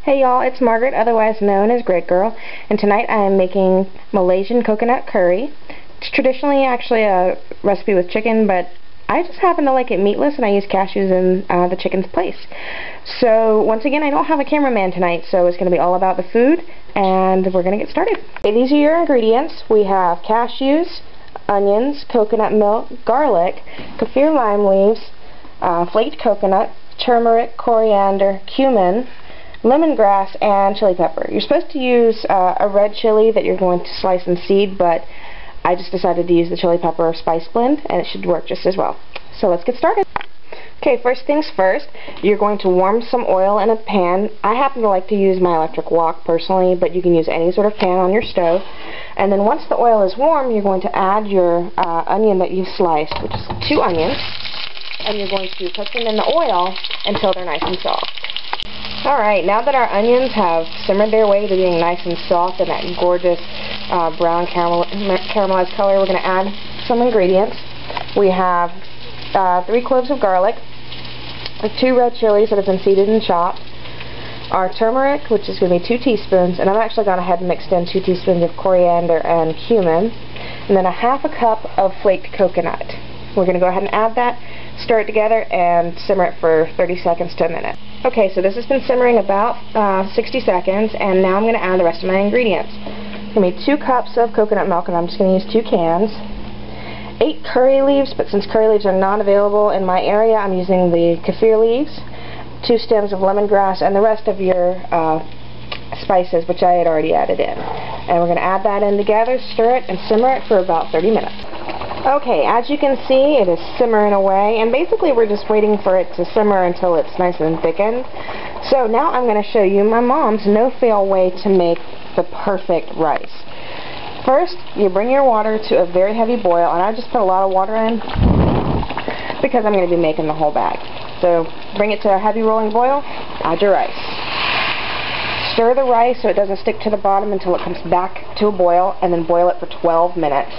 Hey y'all, it's Margaret, otherwise known as Grid Girl, and tonight I am making Malaysian coconut curry. It's traditionally actually a recipe with chicken, but I just happen to like it meatless, and I use cashews in the chicken's place. So once again, I don't have a cameraman tonight, so it's going to be all about the food, and we're going to get started. Okay, these are your ingredients. We have cashews, onions, coconut milk, garlic, kaffir lime leaves, flaked coconut, turmeric, coriander, cumin, lemongrass, and chili pepper. You're supposed to use a red chili that you're going to slice and seed, but I just decided to use the chili pepper spice blend, and it should work just as well. So let's get started. Okay, first things first, you're going to warm some oil in a pan. I happen to like to use my electric wok personally, but you can use any sort of pan on your stove. And then once the oil is warm, you're going to add your onion that you've sliced, which is 2 onions, and you're going to cook them in the oil until they're nice and soft. Alright, now that our onions have simmered their way to being nice and soft and that gorgeous brown caramelized color, we're going to add some ingredients. We have 3 cloves of garlic, 2 red chilies that have been seeded and chopped, our turmeric, which is going to be 2 teaspoons, and I've actually gone ahead and mixed in 2 teaspoons of coriander and cumin, and then a half a cup of flaked coconut. We're going to go ahead and add that, stir it together, and simmer it for 30 seconds to a minute. Okay, so this has been simmering about 60 seconds, and now I'm going to add the rest of my ingredients. It's going to be 2 cups of coconut milk, and I'm just going to use 2 cans. 8 curry leaves, but since curry leaves are not available in my area, I'm using the kaffir leaves. 2 stems of lemongrass, and the rest of your spices, which I had already added in. And we're going to add that in together, stir it, and simmer it for about 30 minutes. Okay, as you can see, it is simmering away, and basically we're just waiting for it to simmer until it's nice and thickened. So now I'm going to show you my mom's no-fail way to make the perfect rice. First, you bring your water to a very heavy boil, and I just put a lot of water in because I'm going to be making the whole bag. So bring it to a heavy rolling boil, add your rice. Stir the rice so it doesn't stick to the bottom until it comes back to a boil, and then boil it for 12 minutes.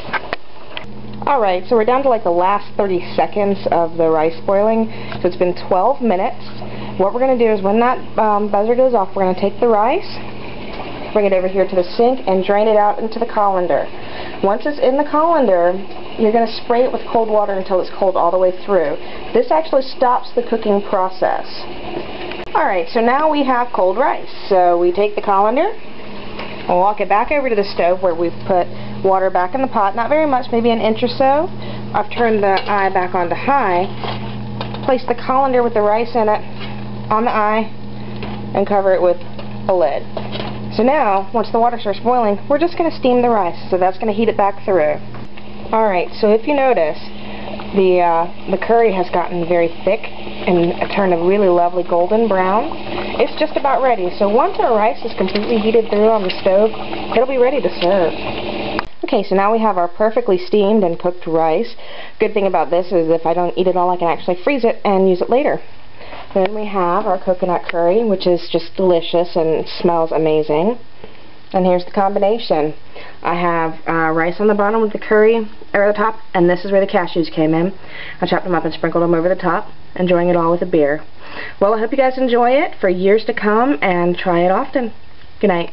Alright, so we're down to like the last 30 seconds of the rice boiling, so it's been 12 minutes. What we're going to do is when that buzzer goes off, we're going to take the rice, bring it over here to the sink, and drain it out into the colander. Once it's in the colander, you're going to spray it with cold water until it's cold all the way through. This actually stops the cooking process. Alright, so now we have cold rice. So we take the colander, we'll walk it back over to the stove where we've put water back in the pot, not very much, maybe an inch or so. I've turned the eye back onto high, place the colander with the rice in it on the eye, and cover it with a lid. So now, once the water starts boiling, we're just going to steam the rice, so that's going to heat it back through. Alright, so if you notice, the curry has gotten very thick and turned a really lovely golden brown. It's just about ready, so once our rice is completely heated through on the stove, it'll be ready to serve. Okay, so now we have our perfectly steamed and cooked rice. Good thing about this is if I don't eat it all, I can actually freeze it and use it later. Then we have our coconut curry, which is just delicious and smells amazing. And here's the combination. I have rice on the bottom with the curry over the top, and this is where the cashews came in. I chopped them up and sprinkled them over the top, enjoying it all with a beer. Well, I hope you guys enjoy it for years to come, and try it often. Good night.